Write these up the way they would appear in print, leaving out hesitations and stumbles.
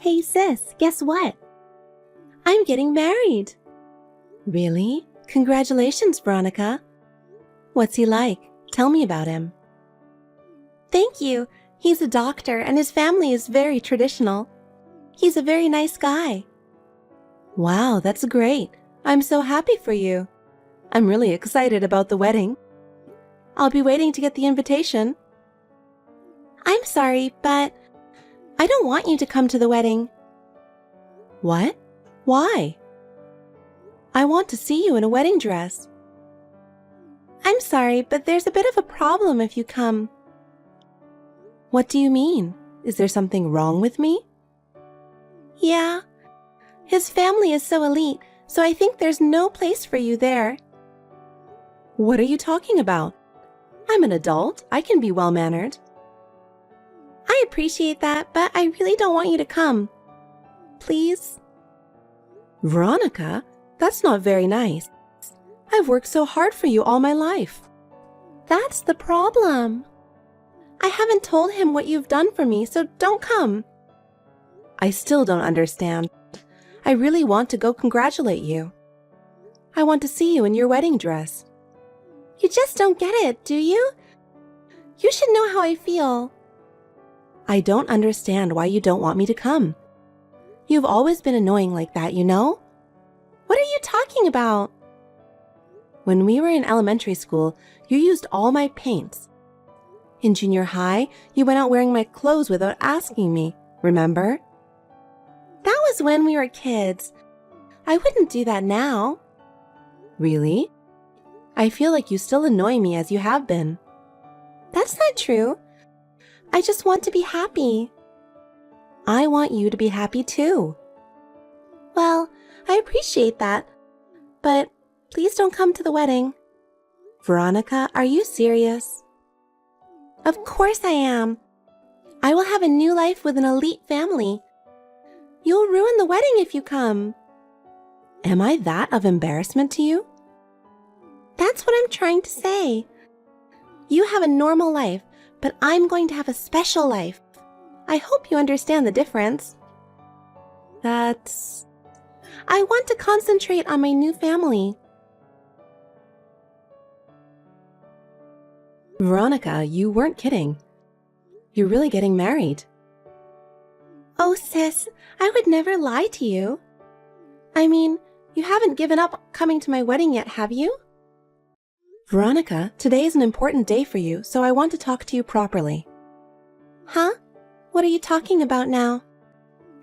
Hey sis, guess what? I'm getting married. Really? Congratulations, Veronica. What's he like? Tell me about him. Thank you. He's a doctor and his family is very traditional. He's a very nice guy. Wow, that's great. I'm so happy for you. I'm really excited about the wedding. I'll be waiting to get the invitation. I'm sorry, but I don't want you to come to the wedding. What? Why? I want to see you in a wedding dress. I'm sorry, but there's a bit of a problem if you come. What do you mean? Is there something wrong with me? Yeah. His family is so elite, so I think there's no place for you there. What are you talking about? I'm an adult. I can be well-mannered. I appreciate that, but I really don't want you to come. Please? Veronica, that's not very nice. I've worked so hard for you all my life. That's the problem. I haven't told him what you've done for me, so don't come. I still don't understand. I really want to go congratulate you. I want to see you in your wedding dress. You just don't get it, do you? You should know how I feel. I don't understand why you don't want me to come. You've always been annoying like that, you know? What are you talking about? When we were in elementary school, you used all my paints. In junior high, you went out wearing my clothes without asking me, remember? That was when we were kids. I wouldn't do that now. Really? I feel like you still annoy me as you have been. That's not true. I just want to be happy. I want you to be happy too. Well, I appreciate that, but please don't come to the wedding. Veronica, are you serious? Of course I am. I will have a new life with an elite family. You'll ruin the wedding if you come. Am I that of embarrassment to you? That's what I'm trying to say. You have a normal life, but I'm going to have a special life. I hope you understand the difference. I want to concentrate on my new family. Veronica, you weren't kidding. You're really getting married. Oh, sis, I would never lie to you. I mean, you haven't given up coming to my wedding yet, have you? Veronica, today is an important day for you, so I want to talk to you properly. Huh? What are you talking about now?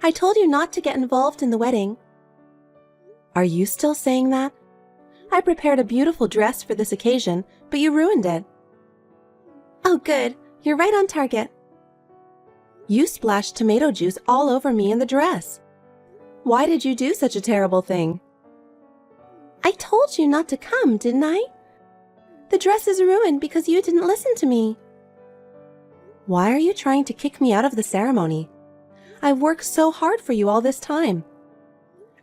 I told you not to get involved in the wedding. Are you still saying that? I prepared a beautiful dress for this occasion, but you ruined it. Oh, good. You're right on target. You splashed tomato juice all over me in the dress. Why did you do such a terrible thing? I told you not to come, didn't I? The dress is ruined because you didn't listen to me. Why are you trying to kick me out of the ceremony? I've worked so hard for you all this time.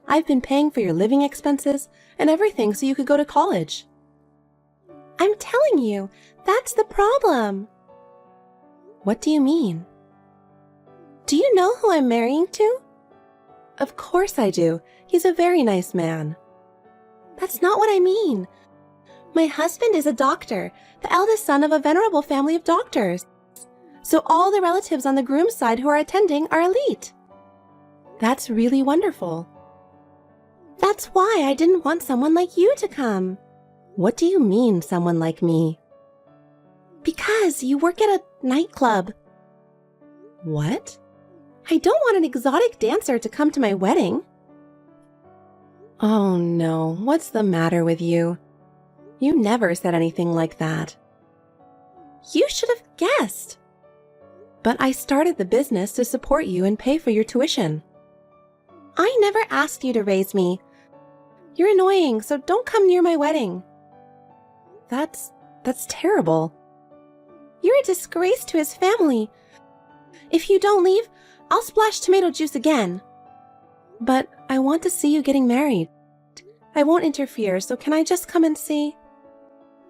I've been paying for your living expenses and everything so you could go to college. I'm telling you, that's the problem. What do you mean? Do you know who I'm marrying to? Of course I do. He's a very nice man. That's not what I mean. My husband is a doctor, the eldest son of a venerable family of doctors. So all the relatives on the groom's side who are attending are elite. That's really wonderful. That's why I didn't want someone like you to come. What do you mean, someone like me? Because you work at a nightclub. What? I don't want an exotic dancer to come to my wedding. Oh no, what's the matter with you? You never said anything like that. You should have guessed. But I started the business to support you and pay for your tuition. I never asked you to raise me. You're annoying, so don't come near my wedding. That's terrible. You're a disgrace to his family. If you don't leave, I'll splash tomato juice again. But I want to see you getting married. I won't interfere, so can I just come and see?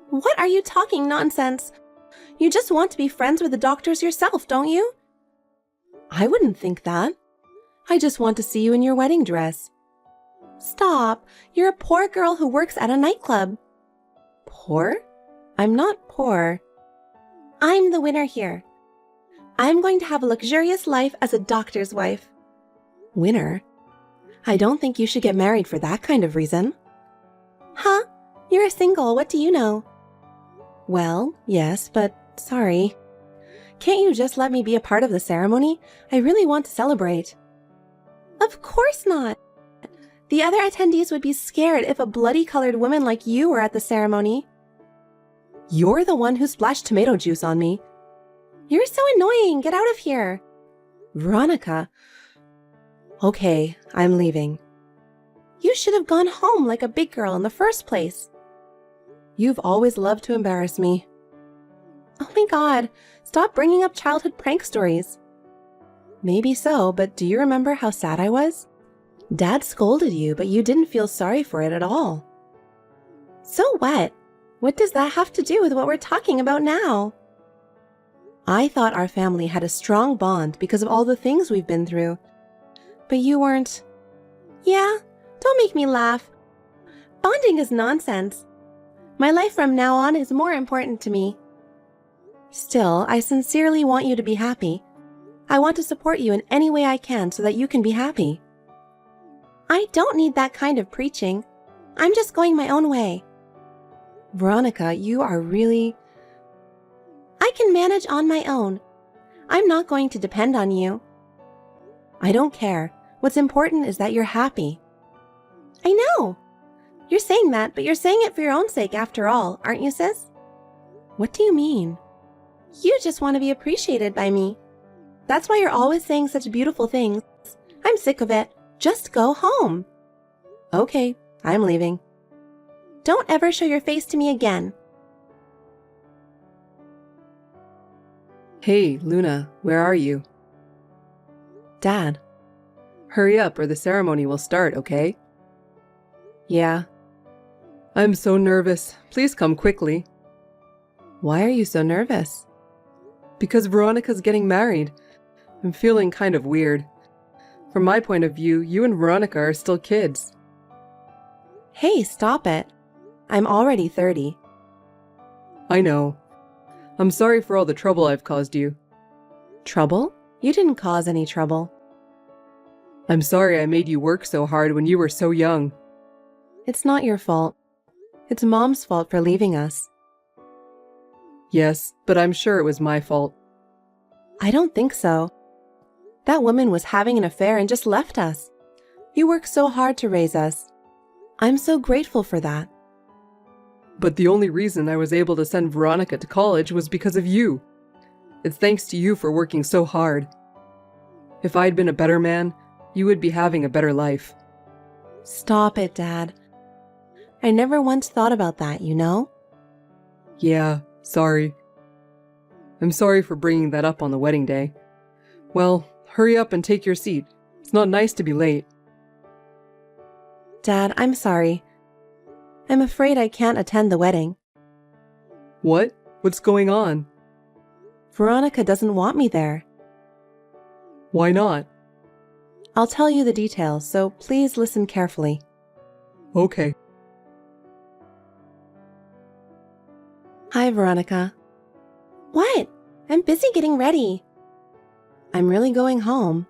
What are you talking nonsense? You just want to be friends with the doctors yourself, don't you? I wouldn't think that. I just want to see you in your wedding dress. Stop. You're a poor girl who works at a nightclub. Poor? I'm not poor. I'm the winner here. I'm going to have a luxurious life as a doctor's wife. Winner? I don't think you should get married for that kind of reason. Huh? You're a single, what do you know? Well, yes, but sorry. Can't you just let me be a part of the ceremony? I really want to celebrate. Of course not. The other attendees would be scared if a bloody-colored woman like you were at the ceremony. You're the one who splashed tomato juice on me. You're so annoying. Get out of here. Veronica. Okay, I'm leaving. You should have gone home like a big girl in the first place. You've always loved to embarrass me. Oh my God, stop bringing up childhood prank stories. Maybe so, but do you remember how sad I was? Dad scolded you, but you didn't feel sorry for it at all. So what? What does that have to do with what we're talking about now? I thought our family had a strong bond because of all the things we've been through. But you weren't. Yeah, don't make me laugh. Bonding is nonsense. My life from now on is more important to me. Still, I sincerely want you to be happy. I want to support you in any way I can so that you can be happy. I don't need that kind of preaching. I'm just going my own way. Veronica, you are really... I can manage on my own. I'm not going to depend on you. I don't care. What's important is that you're happy. I know. You're saying that, but you're saying it for your own sake after all, aren't you, sis? What do you mean? You just want to be appreciated by me. That's why you're always saying such beautiful things. I'm sick of it. Just go home. Okay, I'm leaving. Don't ever show your face to me again. Hey, Luna, where are you? Dad. Hurry up or the ceremony will start, okay? Yeah. I'm so nervous. Please come quickly. Why are you so nervous? Because Veronica's getting married. I'm feeling kind of weird. From my point of view, you and Veronica are still kids. Hey, stop it. I'm already 30. I know. I'm sorry for all the trouble I've caused you. Trouble? You didn't cause any trouble. I'm sorry I made you work so hard when you were so young. It's not your fault. It's Mom's fault for leaving us. Yes, but I'm sure it was my fault. I don't think so. That woman was having an affair and just left us. You worked so hard to raise us. I'm so grateful for that. But the only reason I was able to send Veronica to college was because of you. It's thanks to you for working so hard. If I'd been a better man, you would be having a better life. Stop it, Dad. I never once thought about that, you know? Yeah, sorry. I'm sorry for bringing that up on the wedding day. Well, hurry up and take your seat. It's not nice to be late. Dad, I'm sorry. I'm afraid I can't attend the wedding. What? What's going on? Veronica doesn't want me there. Why not? I'll tell you the details, so please listen carefully. Okay. Hi, Veronica. What? I'm busy getting ready. I'm really going home.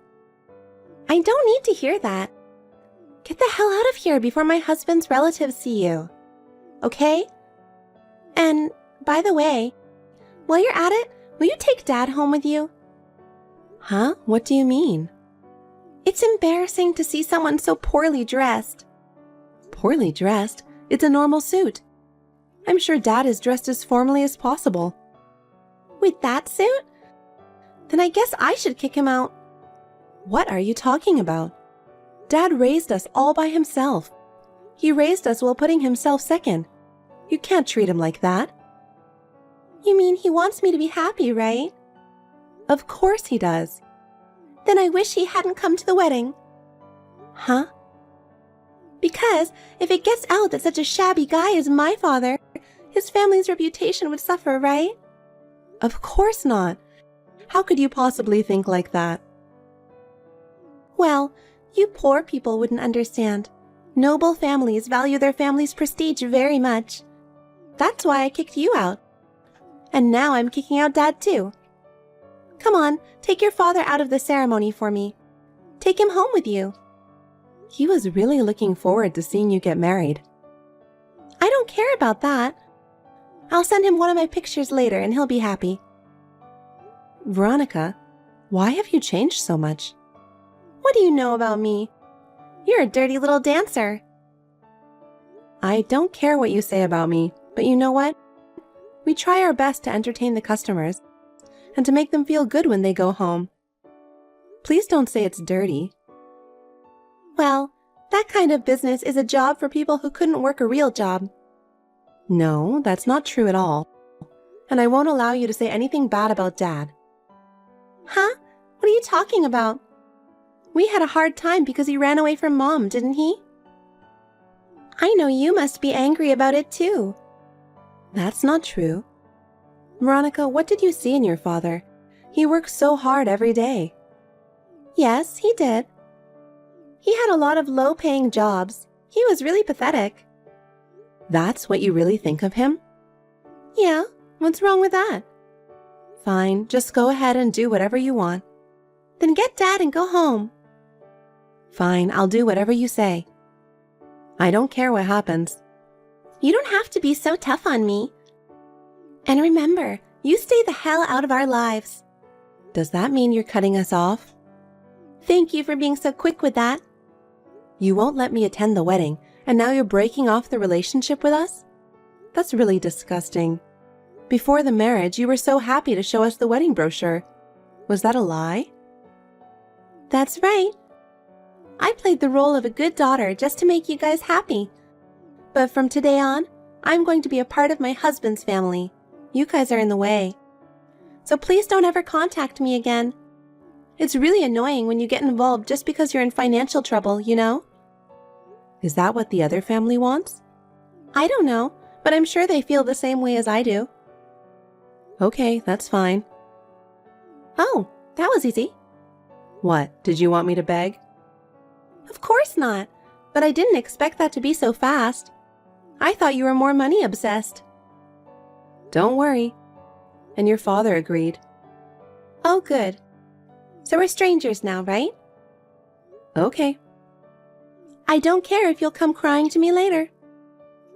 I don't need to hear that. Get the hell out of here before my husband's relatives see you. Okay? And, by the way, while you're at it, will you take Dad home with you? Huh? What do you mean? It's embarrassing to see someone so poorly dressed. Poorly dressed? It's a normal suit. I'm sure Dad is dressed as formally as possible. With that suit? Then I guess I should kick him out. What are you talking about? Dad raised us all by himself. He raised us while putting himself second. You can't treat him like that. You mean he wants me to be happy, right? Of course he does. Then I wish he hadn't come to the wedding. Huh? Because if it gets out that such a shabby guy is my father, his family's reputation would suffer, right? Of course not. How could you possibly think like that? Well, you poor people wouldn't understand. Noble families value their family's prestige very much. That's why I kicked you out. And now I'm kicking out Dad too. Come on, take your father out of the ceremony for me. Take him home with you. He was really looking forward to seeing you get married. I don't care about that. I'll send him one of my pictures later and he'll be happy. Veronica, why have you changed so much? What do you know about me? You're a dirty little dancer. I don't care what you say about me, but you know what? We try our best to entertain the customers and to make them feel good when they go home. Please don't say it's dirty. Well, that kind of business is a job for people who couldn't work a real job. No, that's not true at all. And I won't allow you to say anything bad about Dad. Huh? What are you talking about? We had a hard time because he ran away from Mom, didn't he? I know you must be angry about it too. That's not true. Veronica, what did you see in your father? He works so hard every day. Yes, he did. He had a lot of low-paying jobs. He was really pathetic. That's what you really think of him? Yeah, what's wrong with that? Fine, just go ahead and do whatever you want. Then get Dad and go home. Fine, I'll do whatever you say. I don't care what happens. You don't have to be so tough on me. And remember, you stay the hell out of our lives. Does that mean you're cutting us off? Thank you for being so quick with that. You won't let me attend the wedding, and now you're breaking off the relationship with us? That's really disgusting. Before the marriage, you were so happy to show us the wedding brochure. Was that a lie? That's right. I played the role of a good daughter just to make you guys happy. But from today on, I'm going to be a part of my husband's family. You guys are in the way. So please don't ever contact me again. It's really annoying when you get involved just because you're in financial trouble, you know? Is that what the other family wants? I don't know, but I'm sure they feel the same way as I do. Okay, that's fine. Oh, that was easy. What, did you want me to beg? Of course not, but I didn't expect that to be so fast. I thought you were more money obsessed. Don't worry. And your father agreed. Oh, good. So we're strangers now, right? Okay. I don't care if you'll come crying to me later.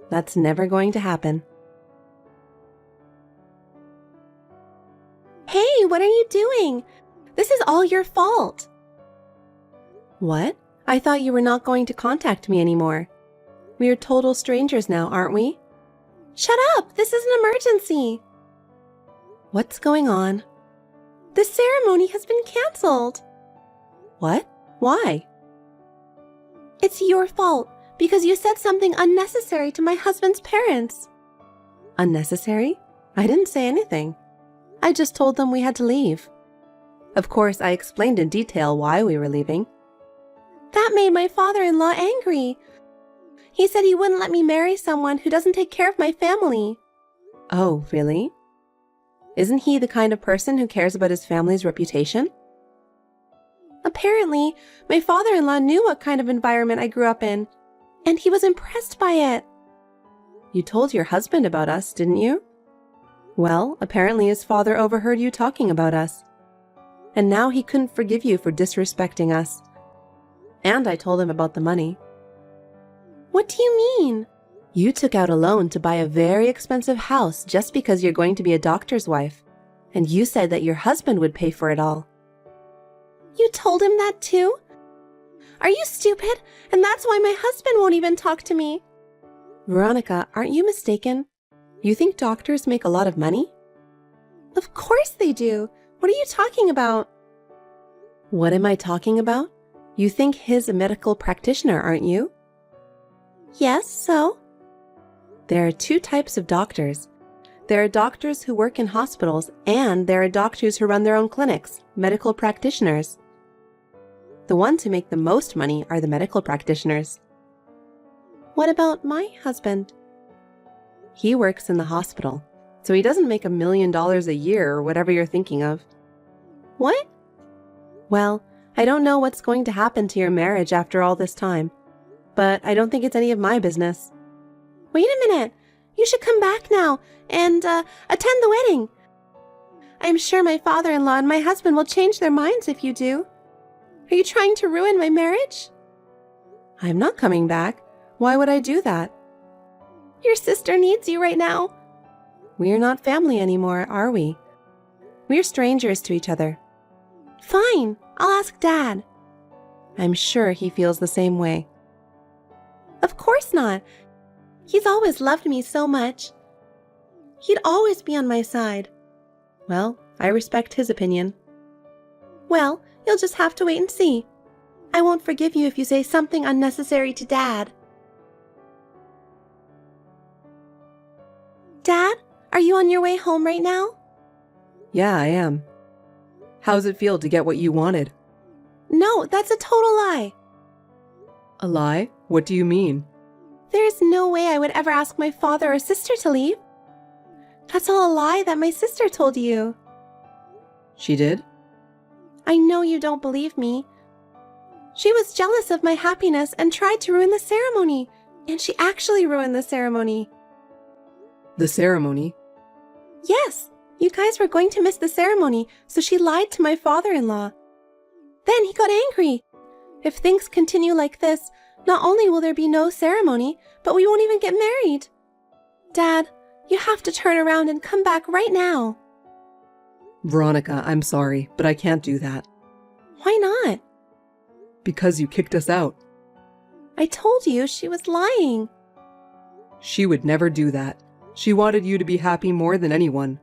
That's never going to happen. Hey, what are you doing? This is all your fault. What? I thought you were not going to contact me anymore. We are total strangers now, aren't we? Shut up! This is an emergency! What's going on? The ceremony has been canceled. What? Why? It's your fault, because you said something unnecessary to my husband's parents. Unnecessary? I didn't say anything. I just told them we had to leave. Of course, I explained in detail why we were leaving. That made my father-in-law angry. He said he wouldn't let me marry someone who doesn't take care of my family. Oh, really? Isn't he the kind of person who cares about his family's reputation? Apparently, my father-in-law knew what kind of environment I grew up in, and he was impressed by it. You told your husband about us, didn't you? Well, apparently his father overheard you talking about us. And now he couldn't forgive you for disrespecting us. And I told him about the money. What do you mean? You took out a loan to buy a very expensive house just because you're going to be a doctor's wife. And you said that your husband would pay for it all. You told him that too? Are you stupid? And that's why my husband won't even talk to me. Veronica, aren't you mistaken? You think doctors make a lot of money? Of course they do. What are you talking about? What am I talking about? You think he's a medical practitioner, aren't you? Yes, so? There are two types of doctors. There are doctors who work in hospitals, and there are doctors who run their own clinics, medical practitioners. The ones who make the most money are the medical practitioners. What about my husband? He works in the hospital, so he doesn't make $1 million a year or whatever you're thinking of. What? Well, I don't know what's going to happen to your marriage after all this time, but I don't think it's any of my business. Wait a minute. You should come back now and attend the wedding. I'm sure my father-in-law and my husband will change their minds if you do. Are you trying to ruin my marriage? I'm not coming back. Why would I do that? Your sister needs you right now. We're not family anymore, are we? We're strangers to each other. Fine, I'll ask Dad. I'm sure he feels the same way. Of course not. He's always loved me so much. He'd always be on my side. Well, I respect his opinion. Well, you'll just have to wait and see. I won't forgive you if you say something unnecessary to Dad. Dad, are you on your way home right now? Yeah, I am. How's it feel to get what you wanted? No, that's a total lie. A lie? What do you mean? There's no way I would ever ask my father or sister to leave. That's all a lie that my sister told you. She did? I know you don't believe me. She was jealous of my happiness and tried to ruin the ceremony. And she actually ruined the ceremony. The ceremony? Yes, you guys were going to miss the ceremony, so she lied to my father-in-law. Then he got angry. If things continue like this, not only will there be no ceremony, but we won't even get married. Dad, you have to turn around and come back right now. Veronica, I'm sorry, but I can't do that. Why not? Because you kicked us out. I told you she was lying. She would never do that. She wanted you to be happy more than anyone.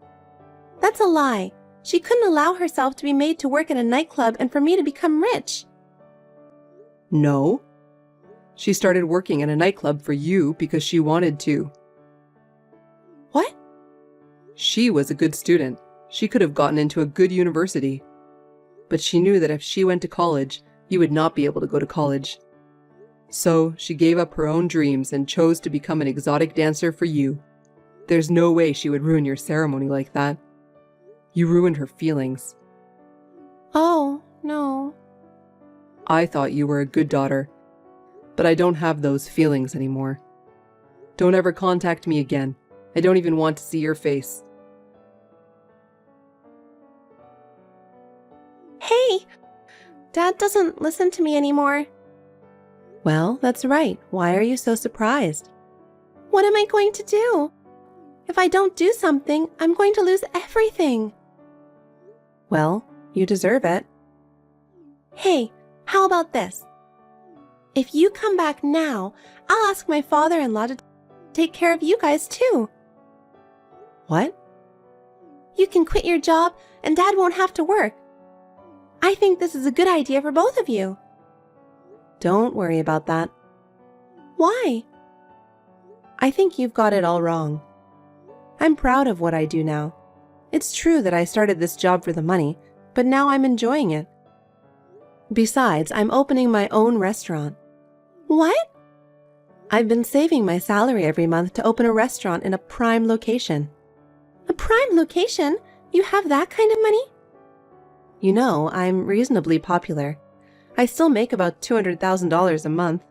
That's a lie. She couldn't allow herself to be made to work at a nightclub and for me to become rich. No. She started working at a nightclub for you because she wanted to. What? She was a good student. She could have gotten into a good university. But she knew that if she went to college, you would not be able to go to college. So she gave up her own dreams and chose to become an exotic dancer for you. There's no way she would ruin your ceremony like that. You ruined her feelings. Oh, no. I thought you were a good daughter, but I don't have those feelings anymore. Don't ever contact me again. I don't even want to see your face. Hey! Dad doesn't listen to me anymore. Well, that's right. Why are you so surprised? What am I going to do? If I don't do something, I'm going to lose everything. Well, you deserve it. Hey, how about this? If you come back now, I'll ask my father-in-law to take care of you guys too. What? You can quit your job and Dad won't have to work. I think this is a good idea for both of you. Don't worry about that. Why? I think you've got it all wrong. I'm proud of what I do now. It's true that I started this job for the money, but now I'm enjoying it. Besides, I'm opening my own restaurant. What? I've been saving my salary every month to open a restaurant in a prime location. A prime location? You have that kind of money? You know, I'm reasonably popular. I still make about $200,000 a month.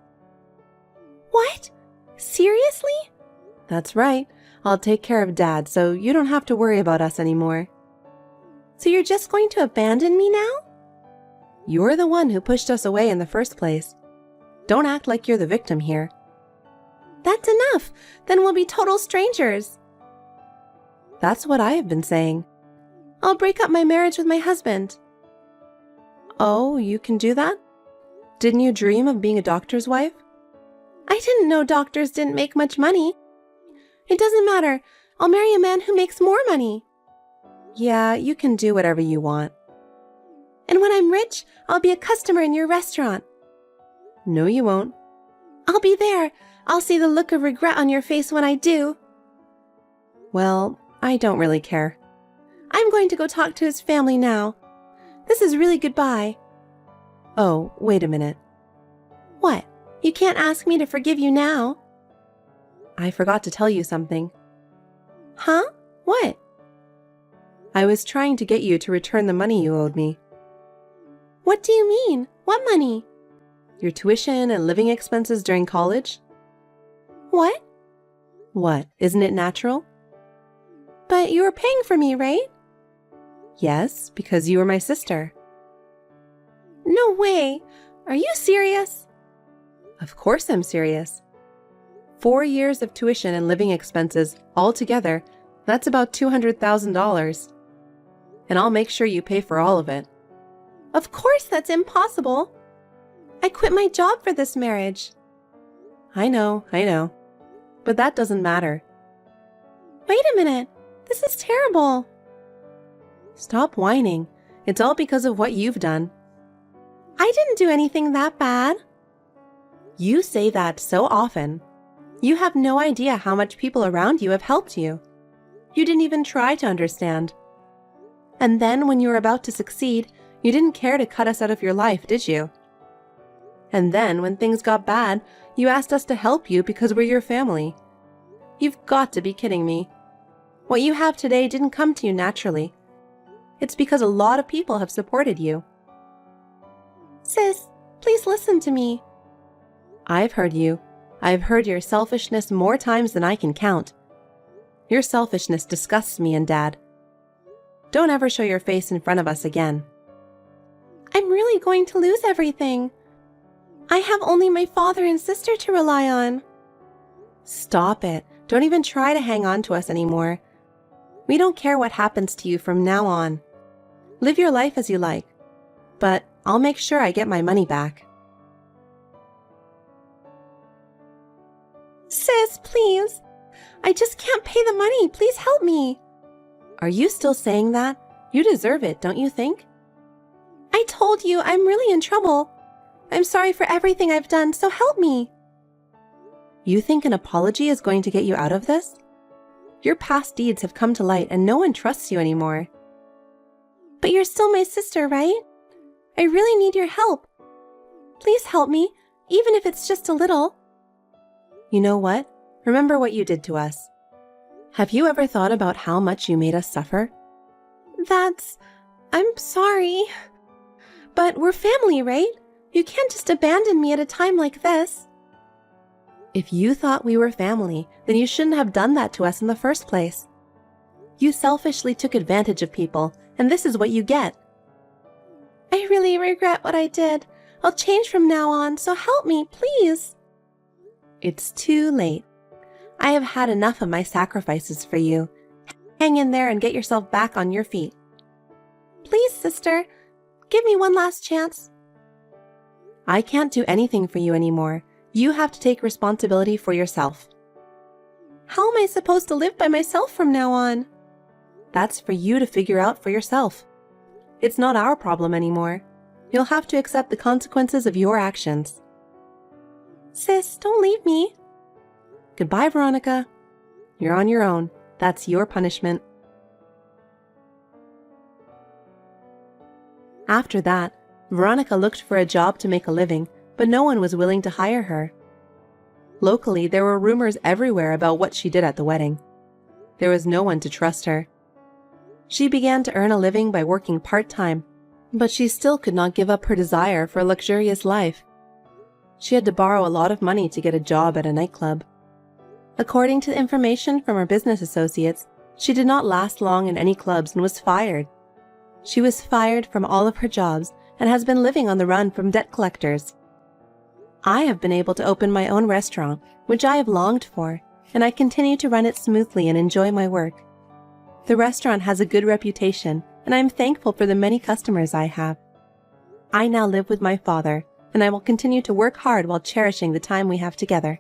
What? Seriously? That's right. I'll take care of Dad, so you don't have to worry about us anymore. So you're just going to abandon me now? You're the one who pushed us away in the first place. Don't act like you're the victim here. That's enough. Then we'll be total strangers. That's what I have been saying. I'll break up my marriage with my husband. Oh, you can do that? Didn't you dream of being a doctor's wife? I didn't know doctors didn't make much money. It doesn't matter. I'll marry a man who makes more money. Yeah, you can do whatever you want. And when I'm rich, I'll be a customer in your restaurant. No, you won't. I'll be there. I'll see the look of regret on your face when I do. Well, I don't really care. I'm going to go talk to his family now. This is really goodbye. Oh, wait a minute. What? You can't ask me to forgive you now. I forgot to tell you something. Huh? What? I was trying to get you to return the money you owed me. What do you mean? What money? Your tuition and living expenses during college? What? What, isn't it natural? But you were paying for me, right? Yes, because you were my sister. No way! Are you serious? Of course I'm serious. 4 years of tuition and living expenses all together, that's about $200,000. And I'll make sure you pay for all of it. Of course that's impossible. I quit my job for this marriage. I know. But that doesn't matter. Wait a minute. This is terrible. Stop whining. It's all because of what you've done. I didn't do anything that bad. You say that so often. You have no idea how much people around you have helped you. You didn't even try to understand. And then when you were about to succeed, you didn't care to cut us out of your life, did you? And then when things got bad, you asked us to help you because we're your family. You've got to be kidding me. What you have today didn't come to you naturally. It's because a lot of people have supported you. Sis, please listen to me. I've heard you. I've heard your selfishness more times than I can count. Your selfishness disgusts me and Dad. Don't ever show your face in front of us again. I'm really going to lose everything. I have only my father and sister to rely on. Stop it. Don't even try to hang on to us anymore. We don't care what happens to you from now on. Live your life as you like. But I'll make sure I get my money back. Sis, please. I just can't pay the money. Please help me. Are you still saying that? You deserve it, don't you think? I told you I'm really in trouble. I'm sorry for everything I've done, so help me. You think an apology is going to get you out of this? Your past deeds have come to light and no one trusts you anymore. But you're still my sister, right? I really need your help. Please help me, even if it's just a little. You know what? Remember what you did to us. Have you ever thought about how much you made us suffer? I'm sorry. But we're family, right? You can't just abandon me at a time like this. If you thought we were family, then you shouldn't have done that to us in the first place. You selfishly took advantage of people, and this is what you get. I really regret what I did. I'll change from now on, so help me, please. It's too late. I have had enough of my sacrifices for you. Hang in there and get yourself back on your feet. Please, sister, give me one last chance. I can't do anything for you anymore. You have to take responsibility for yourself. How am I supposed to live by myself from now on? That's for you to figure out for yourself. It's not our problem anymore. You'll have to accept the consequences of your actions. Sis, don't leave me. Goodbye, Veronica. You're on your own. That's your punishment. After that, Veronica looked for a job to make a living, but no one was willing to hire her. Locally, there were rumors everywhere about what she did at the wedding. There was no one to trust her. She began to earn a living by working part-time, but she still could not give up her desire for a luxurious life. She had to borrow a lot of money to get a job at a nightclub. According to information from her business associates, she did not last long in any clubs and was fired. She was fired from all of her jobs and has been living on the run from debt collectors. I have been able to open my own restaurant, which I have longed for, and I continue to run it smoothly and enjoy my work. The restaurant has a good reputation, and I am thankful for the many customers I have. I now live with my father, and I will continue to work hard while cherishing the time we have together.